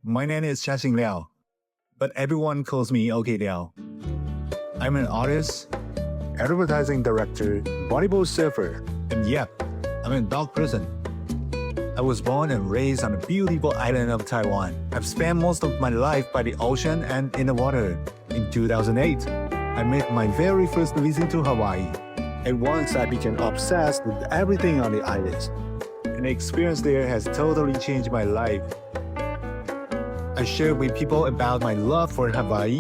My name is Liao, but everyone calls me OK Liao. I'm an artist, advertising director, volleyball surfer, and yep, I'm a dog person. I was born and raised on the beautiful island of Taiwan. I've spent most of my life by the ocean and in the water. In 2008, I made my very first visit to Hawaii. At once, I became obsessed with everything on the island. And the experience there has totally changed my life. I share with people about my love for Hawaii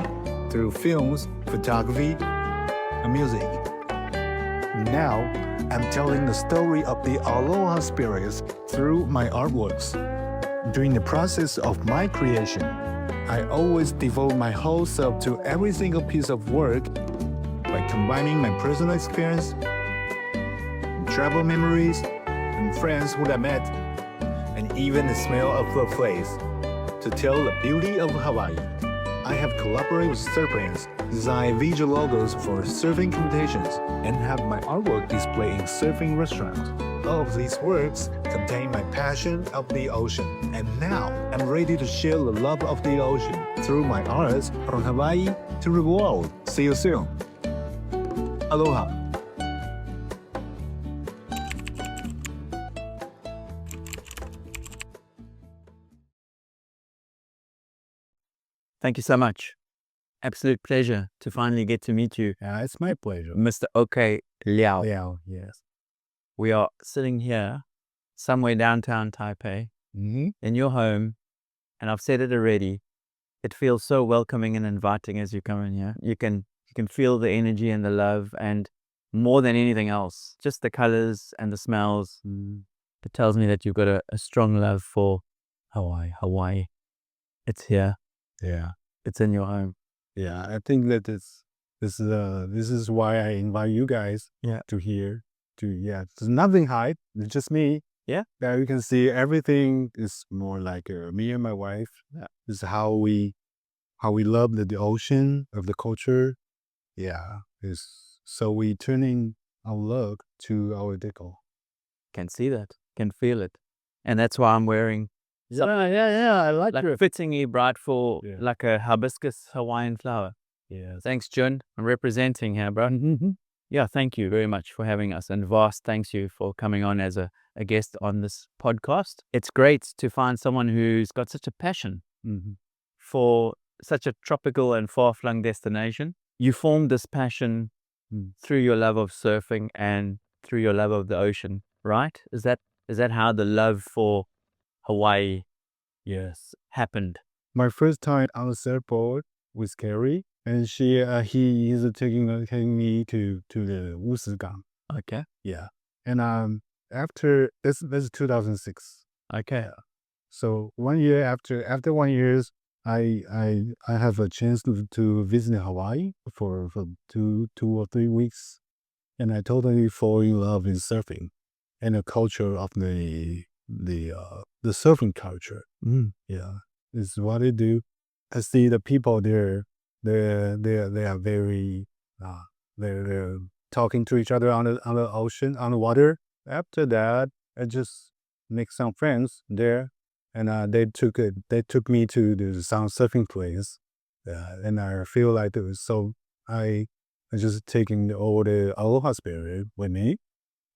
through films, photography, and music. Now, I'm telling the story of the Aloha spirits through my artworks. During the process of my creation, I always devote my whole self to every single piece of work by combining my personal experience, travel memories, and friends who I met, and even the smell of the place to tell the beauty of Hawaii. I have collaborated with surfers, designed visual logos for surfing competitions, and have my artwork displayed in surfing restaurants. All of these works contain my passion of the ocean, and now I'm ready to share the love of the ocean through my arts from Hawaii to the world. See you soon. Aloha. Thank you so much. Absolute pleasure to finally get to meet you. Yeah, it's my pleasure. Mr. OK Liao. Liao, yes. We are sitting here somewhere downtown Taipei in your home, and I've said it already. It feels so welcoming and inviting as you come in here. You can feel the energy and the love, and more than anything else, just the colors and the smells. It tells me that you've got a strong love for Hawaii. It's here. Yeah. It's in your home. Yeah, I think that this is why I invite you guys to here. There's nothing hide. It's just me. Yeah. Now you can see everything is more like me and my wife. Yeah. This is how we love the ocean of the culture. Yeah. So we turning our look to our decor. Can see that. Can feel it. And that's why I'm wearing I like it. Fittingly bright for like a hibiscus Hawaiian flower. Yeah. Thanks, Jun. I'm representing here, bro. Yeah, thank you very much for having us. And vast thanks you for coming on as a guest on this podcast. It's great to find someone who's got such a passion for such a tropical and far-flung destination. You formed this passion through your love of surfing and through your love of the ocean, right? Is that how the love for Hawaii happened? My first time on the surfboard with Carrie, and he is taking me to the Wusigang. Okay. Yeah. And after this is 2006. Okay. So 1 year after 1 year, I have a chance to visit Hawaii for 2 or 3 weeks, and I totally fall in love with surfing and the culture of the surfing culture. Yeah, this is what I do. I see the people there. They are very they're talking to each other on the ocean, on the water. After that, I just make some friends there, and they took me to the sound surfing place, and I feel like it was so. I just taking all the Aloha spirit with me.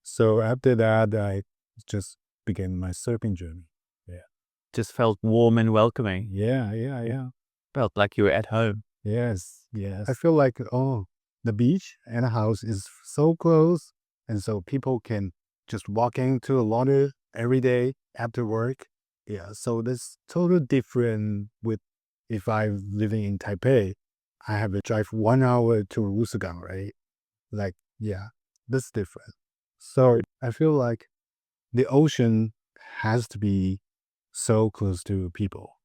So after that, I just began my surfing journey. Yeah. Just felt warm and welcoming. Yeah. Felt like you were at home. Yes. I feel like, the beach and the house is so close, and so people can just walk into the water every day after work. Yeah, so that's totally different with if I'm living in Taipei. I have to drive 1 hour to Wusagang, right? Like, yeah, that's different. So I feel like the ocean has to be so close to people.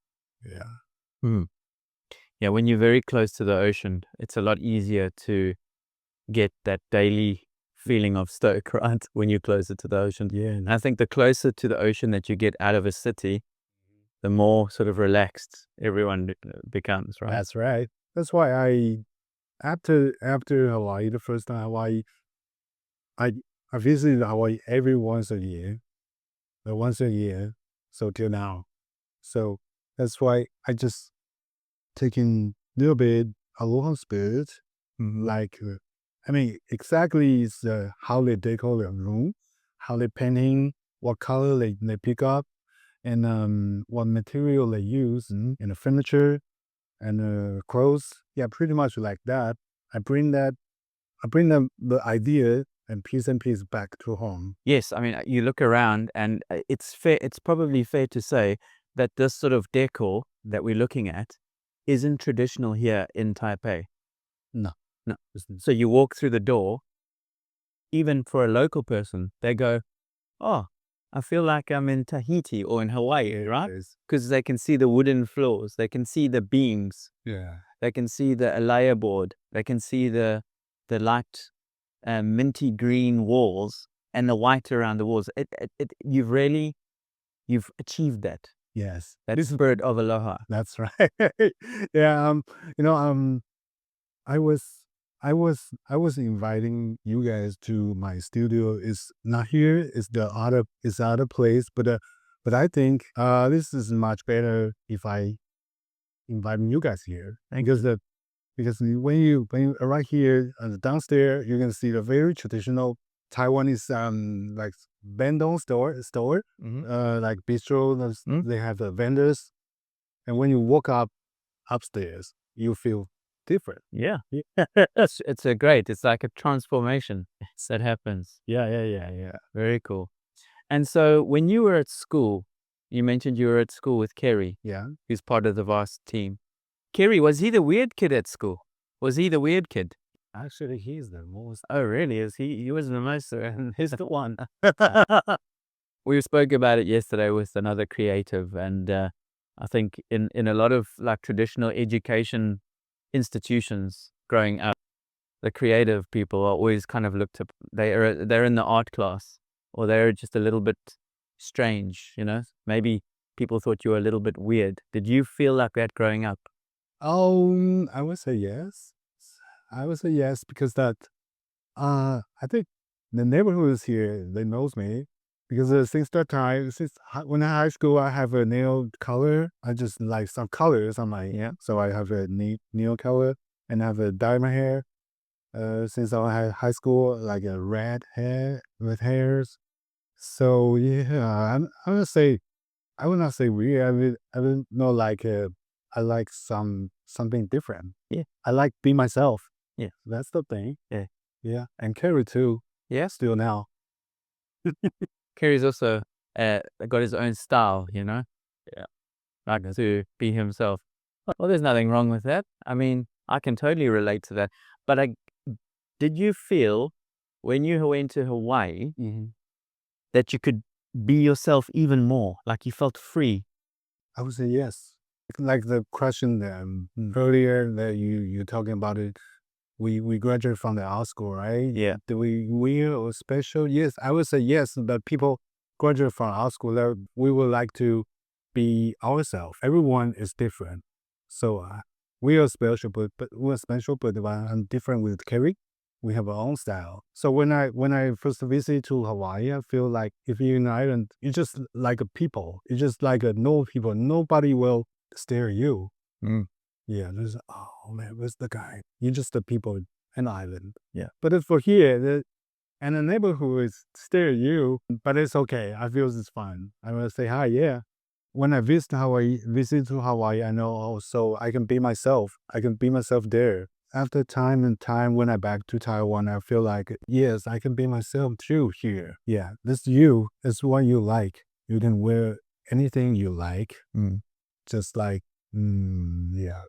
Yeah. Yeah, when you're very close to the ocean, it's a lot easier to get that daily feeling of stoke, right? When you're closer to the ocean. Yeah. And I think the closer to the ocean that you get out of a city, the more sort of relaxed everyone becomes, right? That's right. That's why after Hawaii, the first time Hawaii, I visited Hawaii every once a year, so till now. So that's why I just taking a little bit Aloha spirit, like, I mean, exactly is how they decor their room, how they painting, what color they pick up, and what material they use in the furniture and clothes. Yeah, pretty much like that. I bring the idea and piece back to home. Yes, I mean, you look around and it's probably fair to say that this sort of decor that we're looking at isn't traditional here in Taipei. No. No. So you walk through the door, even for a local person, they go, oh, I feel like I'm in Tahiti or in Hawaii, right? Because they can see the wooden floors, they can see the beams, Yeah. they can see the alaya board, they can see the light minty green walls and the white around the walls. You've achieved that. Yes. That is spirit of Aloha. That's right. Yeah. I was inviting you guys to my studio. It's not here. It's the other place. But I think this is much better if I invite you guys here because when you arrive here downstairs, you can see the very traditional Taiwanese like bendong store like bistro. They have the vendors, and when you walk up upstairs, you feel different. Yeah. It's it's like a transformation that happens. Yeah. Very cool. And so when you were at school, you mentioned you were at school with Kerry, Yeah. who's part of the vast team. Kerry, was he the weird kid at school? Was he the weird kid? Actually, he's the most. Oh, really? Is he was the most, he's the one. We spoke about it yesterday with another creative, and I think in a lot of like traditional education institutions growing up, the creative people are always kind of looked up. They're in the art class, or they're just a little bit strange, you know? Maybe people thought you were a little bit weird. Did you feel like that growing up? I would say yes. Because that I think the neighborhoods here they knows me because since that time when I high school I have a nail color. I just like some colors on my so I have a nail color and I have a dye my hair. Since I had high school like a red hairs. So yeah, I would say I would not say weird. I would know like I like something different. Yeah. I like be myself. Yeah. That's the thing. Yeah. Yeah. And Kerry too. Yeah. Still now. Kerry's also got his own style, you know? Yeah. Like to be himself. Well, there's nothing wrong with that. I mean, I can totally relate to that. But did you feel when you went to Hawaii that you could be yourself even more? Like you felt free? I would say yes. Like the question earlier that you talking about it. We graduated from the art school, right? Yeah. Do we weird or special? Yes, I would say yes. But people graduate from art school, we would like to be ourselves. Everyone is different, so we are special, but we're special. But I'm different with Kerry. We have our own style. So when I first visit to Hawaii, I feel like if you're in an island, you're just like a people. You're just like a no people. Nobody will stare at you. Yeah, there's oh man, where's the guy? You're just the people an island. Yeah. But if for here, and the neighborhood is stare at you, but it's okay. I feel it's fun. I will say hi, yeah. When I visit to Hawaii, I know also I can be myself. I can be myself there. After time and time when I back to Taiwan, I feel like yes, I can be myself too here. Yeah, this you is what you like. You can wear anything you like. Just like yeah.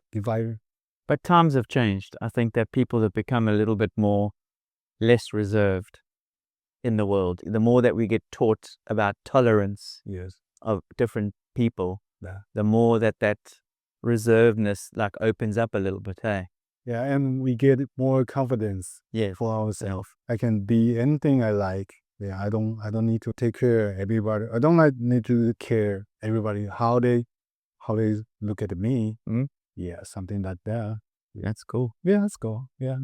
But times have changed. I think that people have become a little bit less reserved in the world. The more that we get taught about tolerance Yes. of different people, Yeah. the more that reservedness like opens up a little bit, hey? Yeah, and we get more confidence Yeah. for ourselves. I can be anything I like. Yeah, I don't need to take care of everybody. I don't need to care everybody how they look at me. Yeah, something like that. That's cool. Yeah, that's cool. Yeah.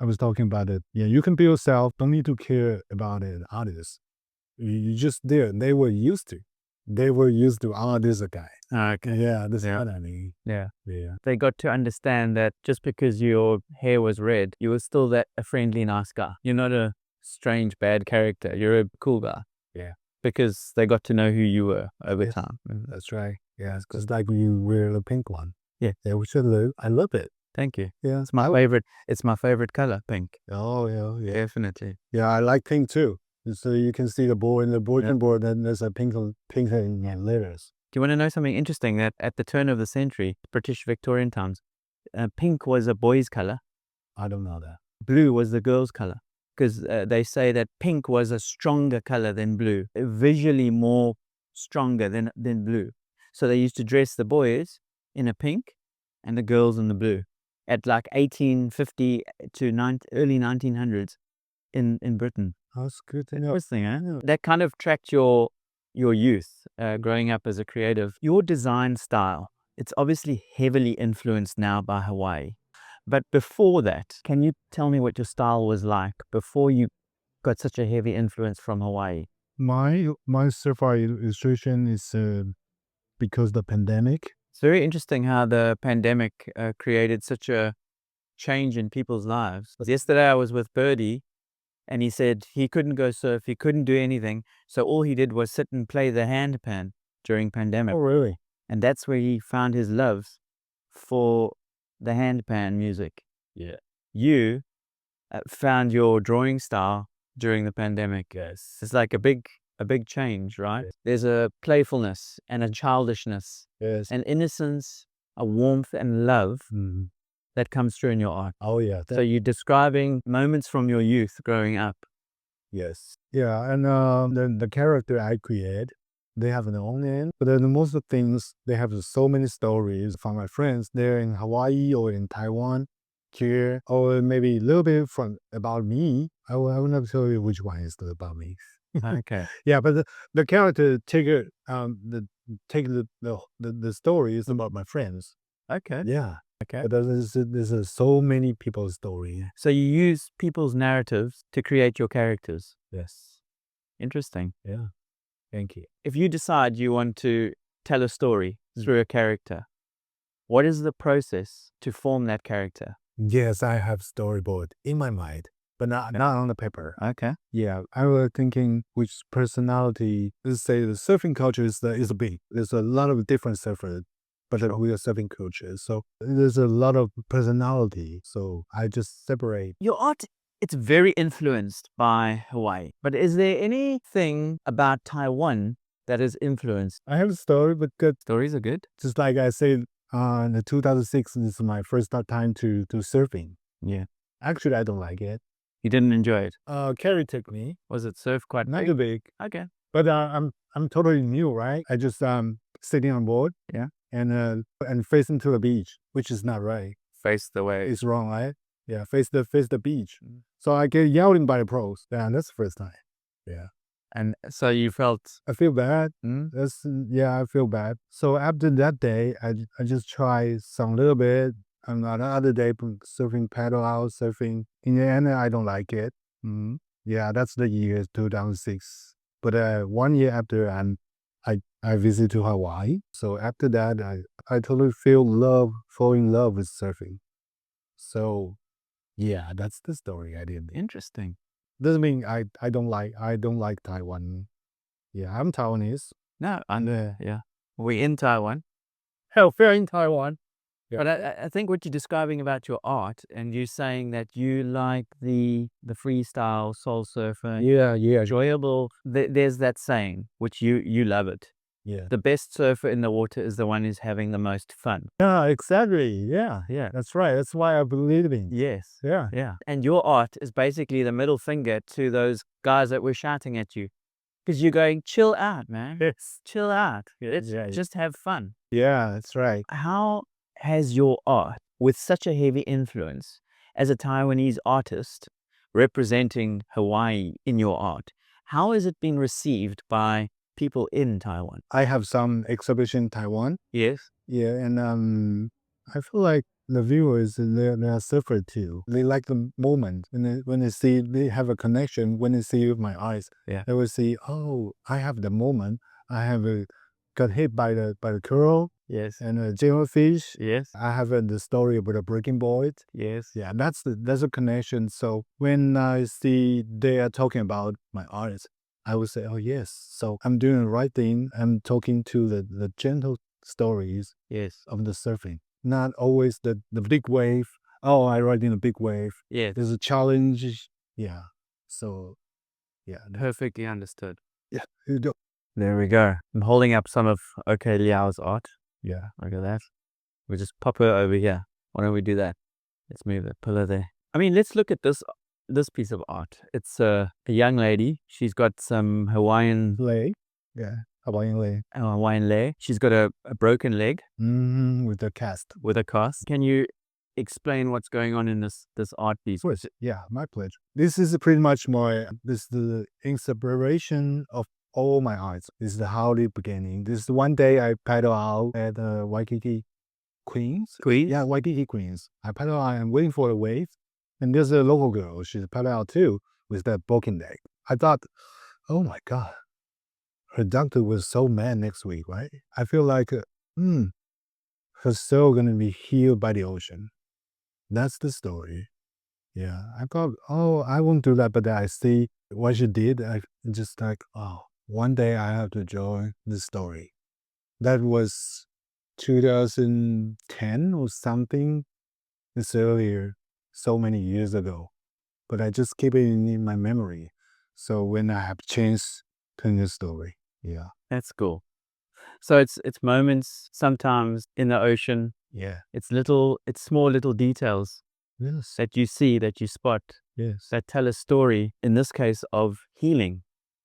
I was talking about it. Yeah, you can be yourself. Don't need to care about it, others. You just there. They were used to. Oh, this is a guy. Okay. Yeah, this is Yeah. what I mean. Yeah. Yeah. They got to understand that just because your hair was red, you were still a friendly, nice guy. You're not a strange, bad character. You're a cool guy. Yeah. Because they got to know who you were over Yes. time. That's right. Yeah, it's just like when you wear the pink one. Yeah. Yeah, we should live. I love it. Thank you. Yeah. It's my favorite. It's my favorite color, pink. Oh, yeah. Definitely. Yeah, I like pink too. So you can see the board in the bulletin board, then there's a pink in letters. Do you want to know something interesting? That at the turn of the century, British Victorian times, pink was a boy's color. I don't know that. Blue was the girl's color. Because they say that pink was a stronger color than blue, visually more stronger than blue. So they used to dress the boys in a pink and the girls in the blue at like 1850 to early 1900s in Britain. That's good to know. Interesting, eh? That kind of tracked your youth growing up as a creative. Your design style, it's obviously heavily influenced now by Hawaii. But before that, can you tell me what your style was like before you got such a heavy influence from Hawaii? My surfer illustration is because the pandemic. It's very interesting how the pandemic created such a change in people's lives. Yesterday I was with Birdie and he said he couldn't go surf, he couldn't do anything. So all he did was sit and play the handpan during pandemic. Oh, really? And that's where he found his love for the handpan music. Yeah. You found your drawing style during the pandemic. Yes. It's like a big change, right? Yes. There's a playfulness and a childishness, Yes. an innocence, a warmth and love Mhm. that comes through in your art. Oh, yeah. So you're describing moments from your youth growing up. Yes. Yeah, and the character I create, they have their own name. But then most of the things, they have so many stories from my friends. They're in Hawaii or in Taiwan, here, or maybe a little bit from about me. I will not tell you which one is about me. Okay. Yeah, but the character take the stories about my friends. Okay. Yeah. Okay. But there's so many people's story. So you use people's narratives to create your characters. Yes. Interesting. Yeah. Thank you. If you decide you want to tell a story through a character, what is the process to form that character? Yes, I have storyboard in my mind, but not on the paper. Okay. Yeah, I was thinking which personality. Let's say the surfing culture is big. There's a lot of different surfers, but we are surfing culture, so there's a lot of personality. So I just separate. Your art, it's very influenced by Hawaii. But is there anything about Taiwan that is influenced? I have a story, but good. Stories are good. Just like I said, in the 2006 is my first time to surfing. Yeah. Actually, I don't like it. You didn't enjoy it? Carrie took me. Was it surf quite Not big? too big. Okay. But I'm totally new, right? I just sitting on board. Yeah. And facing to the beach, which is not right. Face the way. It's wrong, right? Yeah, face the beach. So I get yelled by the pros. Yeah, that's the first time. Yeah. And so you felt... I feel bad. I feel bad. So after that day, I just try some little bit. And the other day, surfing paddle out, surfing. In the end, I don't like it. Yeah, that's the year 2006. But 1 year after, I visit to Hawaii. So after that, I totally fall in love with surfing. So yeah, that's the story I did. Interesting. Doesn't mean I don't like Taiwan. Yeah, I'm Taiwanese. No, yeah. We're in Taiwan. Hell, we're in Taiwan. Yeah. But I think what you're describing about your art, and you're saying that you like the freestyle soul surfer. Yeah. Enjoyable. There's that saying, which you love it. Yeah. The best surfer in the water is the one who's having the most fun. Yeah, exactly. Yeah. Yeah. That's right. That's why I believe in. Yes. Yeah. Yeah. And your art is basically the middle finger to those guys that were shouting at you. Because you're going, chill out, man. Yes. Chill out. Let's Yeah. just have fun. Yeah, that's right. How has your art, with such a heavy influence, as a Taiwanese artist representing Hawaii in your art, how has it been received by people in Taiwan? I have some exhibition in Taiwan. Yes. Yeah, and I feel like the viewers they're surfer too. They like the moment when they see they have a connection when they see with my eyes. Yeah. They will see, oh, I have the moment. I have got hit by the curl Yes. and a jellyfish. Yes. I have the story about a breaking board. Yes. Yeah, that's a connection. So when I see they are talking about my art, I would say, oh yes. So I'm doing the right thing. I'm talking to the gentle stories Yes. of the surfing, not always the big wave. Oh, I ride in a big wave. Yes. There's a challenge. Yeah. So yeah. Perfectly understood. Yeah. You do. There we go. I'm holding up some of OK Liao's art. Yeah. Look at that. We'll just pop her over here. Why don't we do that? Let's move the pillar there. I mean, let's look at this piece of art. It's a young lady. She's got some Hawaiian Lay. Yeah. Hawaiian lay. She's got a broken leg With the cast. with a cast. Can you explain what's going on in this art piece? Of course. Yeah, my pleasure. This is pretty much the inspiration of all my arts. This is the howdy beginning. This is one day I paddle out at Waikiki Queens. Queens? Yeah, Waikiki Queens. I paddle out and waiting for the wave. And there's a local girl. She's paddle out too with that broken leg. I thought, oh my God, her doctor was so mad next week, right? I feel like, her soul gonna be healed by the ocean. That's the story. Yeah, I thought, oh, I won't do that, but then I see what she did. I just like, oh, one day I have to join the story. That was 2010 or something. It's earlier, so many years ago. But I just keep it in my memory. So when I have chance to the story, yeah. That's cool. So it's moments sometimes in the ocean. Yeah. It's small little details Yes. that you see, that you spot, Yes. that tell a story, in this case, of healing.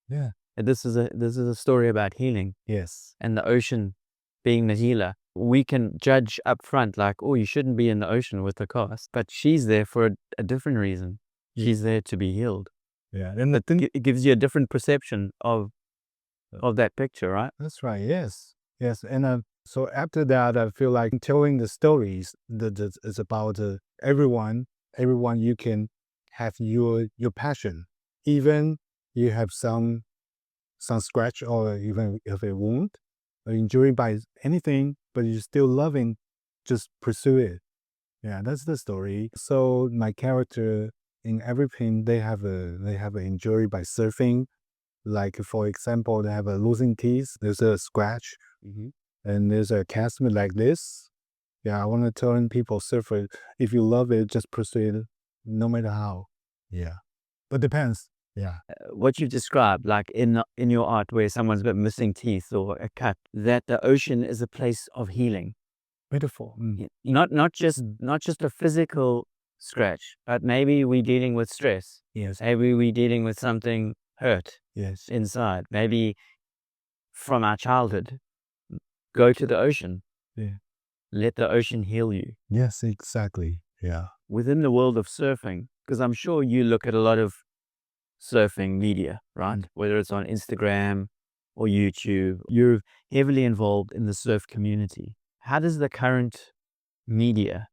Yeah. And this is a story about healing Yes. and the ocean being the healer. We can judge up front like, oh, you shouldn't be in the ocean with the cast. But she's there for a different reason. She's there to be healed. Yeah. And the thing, It gives you a different perception of that picture, right? that's right. Yes. Yes. And so after that, I feel like telling the stories that is about everyone. Everyone, you can have your passion. Even you have some scratch or even if a wound or injury by anything, but you're still loving, just pursue it. Yeah, that's the story. So my character in everything, they have an injury by surfing. Like for example, they have a losing teeth. There's a scratch, and there's a cast like this. Yeah, I want to tell people surfer. If you love it, just pursue it, no matter how. Yeah, but depends. Yeah. What you described, like in your art where someone's got missing teeth or a cut, that the ocean is a place of healing. Beautiful. Not just a physical scratch, but maybe we're dealing with stress. Yes. Maybe we're dealing with something hurt Yes. inside. Maybe from our childhood. Go to the ocean. Yeah. Let the ocean heal you. Yes, exactly. Yeah. Within the world of surfing, because I'm sure you look at a lot of surfing media, right? Whether it's on Instagram or YouTube, you're heavily involved in the surf community. How does the current media,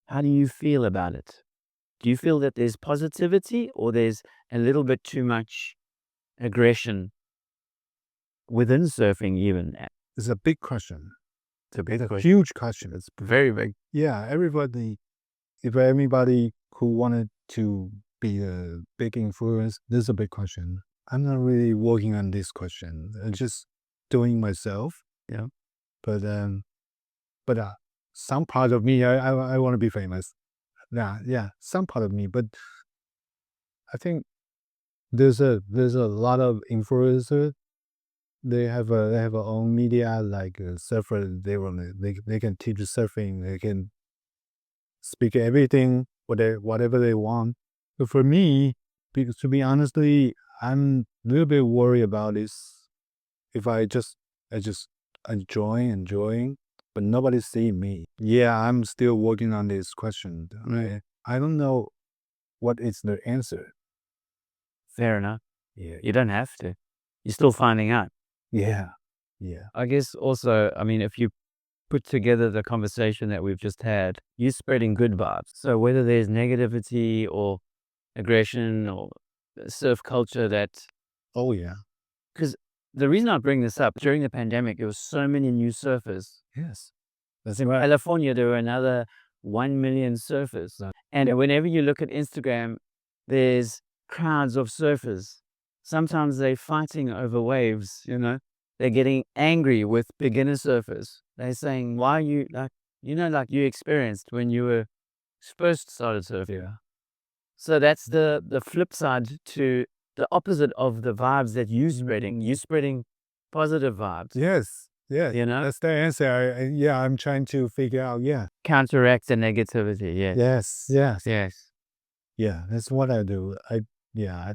how do you feel about it? Do you feel that there's positivity or there's a little bit too much aggression within surfing even? It's a big question. It's a big question. Huge question. It's Very big. yeah. If anybody who wanted to be a big influence, this is a big question. I'm not really working on this question. I'm just doing myself. Yeah. But some part of me, I want to be famous. Yeah. Some part of me, but I think there's a lot of influencers they have a own media like surfer. They can teach surfing. They can speak everything whatever they want. But for me, because to be honestly, I'm a little bit worried about this. If I just enjoying, but nobody see me. Yeah, I'm still working on this question. I don't know what is the answer. Fair enough. Yeah, You don't have to. You're still finding out. yeah. I guess also, I mean, if you put together the conversation that we've just had, you're spreading good vibes. So whether there's negativity or aggression or surf culture that, Oh yeah. because the reason I bring this up, during the pandemic, there was so many new surfers. Yes. That's In right. California, there were another 1 million surfers. And whenever you look at Instagram, there's crowds of surfers. Sometimes they're fighting over waves, They're getting angry with beginner surfers. They're saying, why are you, like you experienced when you were first started surfing. Yeah. So that's the flip side to the opposite of the vibes that you're spreading. You're spreading positive vibes. Yes. Yeah. That's the answer. I'm trying to figure out. Yeah. Counteract the negativity. Yes. Yes. Yes. Yeah. That's what I do. I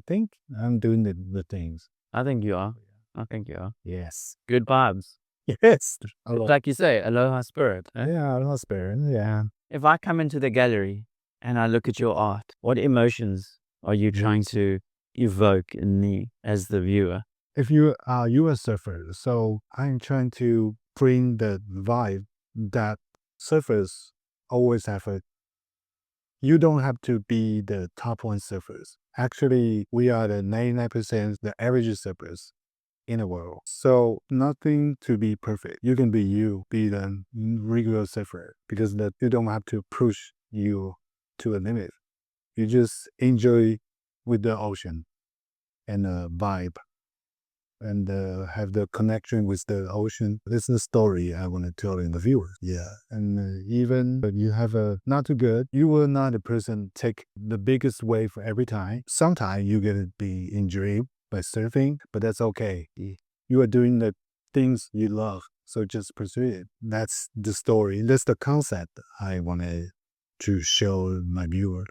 think I'm doing the things. I think you are. I think you are. Yes. Good vibes. Yes. Like you say, aloha spirit. Eh? Yeah. Aloha spirit. Yeah. If I come into the gallery and I look at your art, what emotions are you trying to evoke in me as the viewer? If you are a surfer, so I'm trying to bring the vibe that surfers always have. You don't have to be the top one surfers. Actually, we are the 99% the average surfers in the world. So nothing to be perfect. You can be you, be the regular surfer, because that you don't have to push you to a limit. You just enjoy with the ocean and the vibe and have the connection with the ocean. This is the story I want to tell in the viewers. Yeah. And even if you have a not too good, you will not the person take the biggest wave every time. Sometimes you get to be injured by surfing, but that's okay. You are doing the things you love. So just pursue it. That's the story. That's the concept I wanted to show my viewer.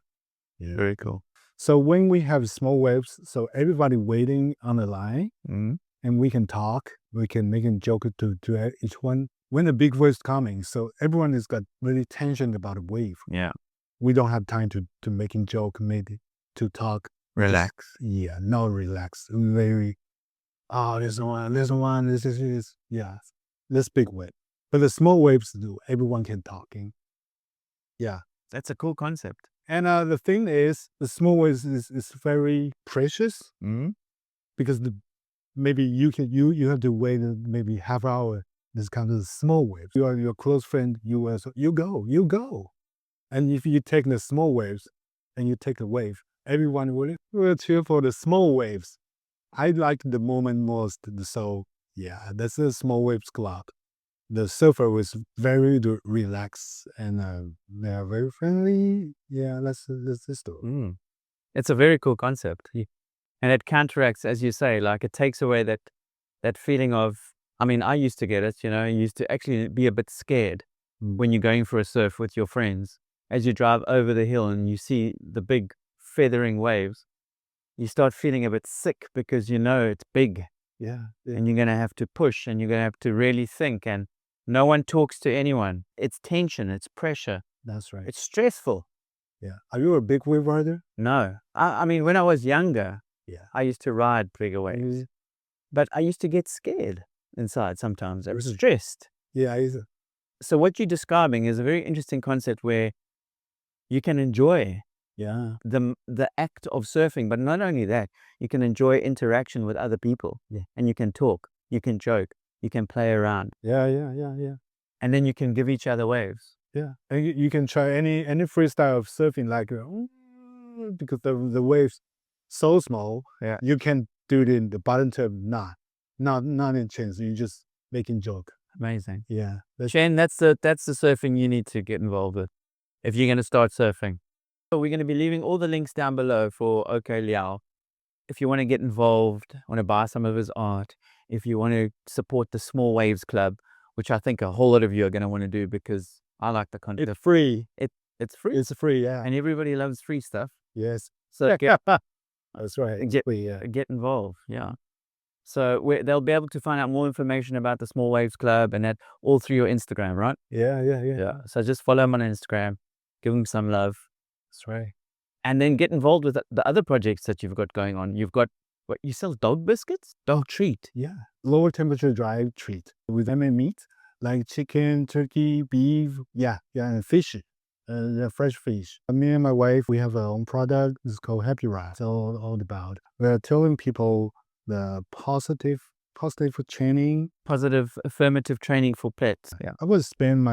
Yeah. Very cool. So when we have small waves, so everybody waiting on the line, and we can talk, we can make a joke to each one. When the big wave's coming, so everyone has got really tension about a wave. Yeah. We don't have time to making joke, maybe to talk. Relax. No relax. Very, this one, this is, yeah. This big wave. But the small waves, everyone can talking. Yeah. That's a cool concept. And the thing is, the small waves is very precious because maybe you have to wait maybe half hour. This kind of small waves. You are your close friend. You go. And if you take the small waves and you take a wave, everyone will cheer for the small waves. I like the moment most. So yeah, that's the small waves club. The surfer was very relaxed and they are very friendly. Yeah, that's the story. It's a very cool concept. And it counteracts, as you say, like it takes away that feeling of, I mean, I used to get it, you used to actually be a bit scared when you're going for a surf with your friends. As you drive over the hill and you see the big feathering waves, you start feeling a bit sick because it's big. Yeah. And you're going to have to push and you're going to have to really think, and no one talks to anyone. It's tension, it's pressure. That's right. It's stressful. Yeah. Are you a big wave rider? No. I mean, when I was younger, Yeah. I used to ride bigger waves. But I used to get scared inside sometimes. I was stressed. Yeah. So what you're describing is a very interesting concept where you can enjoy the act of surfing, but not only that, you can enjoy interaction with other people. Yeah. And you can talk, you can joke, you can play around. Yeah. And then you can give each other waves. Yeah. And you can try any freestyle of surfing, like because the waves so small. Yeah. You can do it in the bottom term, not in chance. You just making joke. Amazing. Yeah. Shane, that's the surfing you need to get involved with if you're going to start surfing. So we're going to be leaving all the links down below for OK Liao. If you want to get involved, want to buy some of his art, if you want to support the Small Waves Club, which I think a whole lot of you are going to want to do because I like the content. It's free. It's free. It's free, yeah. And everybody loves free stuff. Yes. So That's right. get involved. Yeah. So they'll be able to find out more information about the Small Waves Club and that all through your Instagram, right? Yeah. So just follow them on Instagram, give them some love, That's right. and then get involved with the other projects that you've got going on. You've got, what, you sell dog biscuits? Dog treat? Yeah. Lower temperature dry treat with meat like chicken, turkey, beef. Yeah, and fish. The fresh fish. Me and my wife, we have our own product. It's called Happy Wrap. It's all about. We're telling people the positive training. Positive affirmative training for pets. Yeah. I would spend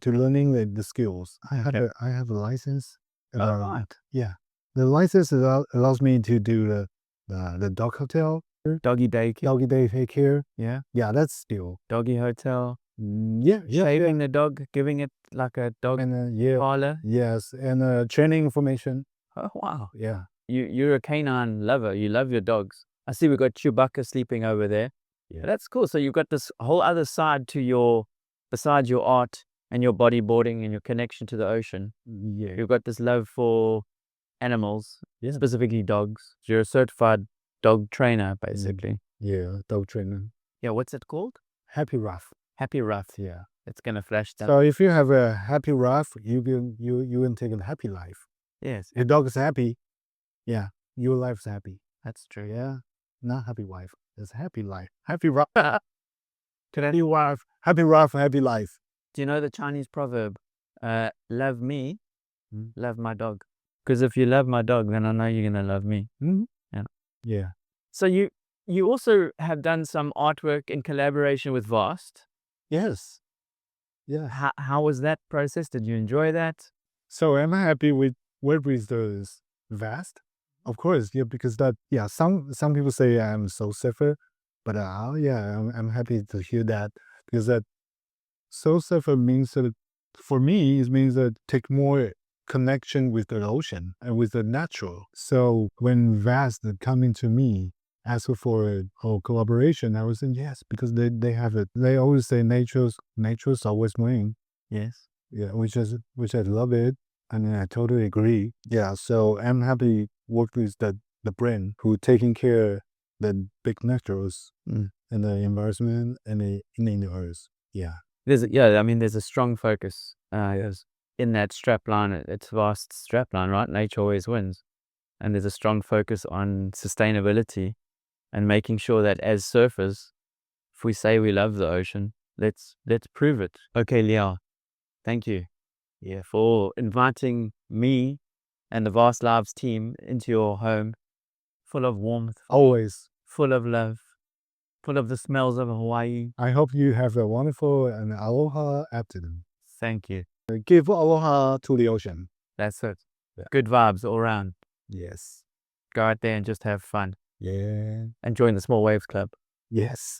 to learning the skills. I have a license. Right. Yeah. The license allows me to do the dog hotel, Doggy daycare. doggy daycare. Yeah. Yeah, that's still. Doggy hotel. Yeah. Shaving the dog, giving it like a dog And parlor. yes, and training information. Oh, wow. Yeah. You're a canine lover. You love your dogs. I see we've got Chewbacca sleeping over there. Yeah. That's cool. So you've got this whole other side to besides your art and your bodyboarding and your connection to the ocean. Yeah. You've got this love for animals, Yeah. specifically dogs. You're a certified dog trainer, basically. Yeah, dog trainer. Yeah, what's it called? Happy Rough. Happy Rough. Yeah. It's gonna flash down. So if you have a happy rough, you can take a happy life. Yes, Your dog is happy. Yeah. Your life's happy. that's true. Yeah. Not happy wife. It's happy life. Happy rough. Could I- Happy wife. Happy rough. Happy life. Do you know the Chinese proverb? Love me, Mm. love my dog. Because if you love my dog, then I know you're gonna love me. Mm-hmm. Yeah. Yeah. So you also have done some artwork in collaboration with Vast. Yes. Yeah. How was that process? Did you enjoy that? So am I happy with work with those vast? Of course, yeah, because some people say I'm so surfer, but I'm happy to hear that because that so surfer means that for me it means that take more connection with the ocean and with the natural. So when vast coming to me asking for a collaboration, I was saying yes because they have it. They always say nature's always winning. Yes. Yeah, which I love it, and I totally agree. Yeah, so I'm happy work with the brand who taking care the big naturals and the environment and in the earth. Yeah, There's a strong focus in that strap line. It's Vast strap line, right? Nature always wins, and there's a strong focus on sustainability and making sure that as surfers, if we say we love the ocean, let's prove it. OK Liao, thank you, for inviting me and the Vast Lives team into your home, full of warmth, always. full of love, full of the smells of Hawaii. I hope you have a wonderful and aloha afternoon. Thank you. Give aloha to the ocean. That's it. Yeah. Good vibes all around. Yes. Go out there and just have fun. Yeah. And join the Small Waves Club. Yes.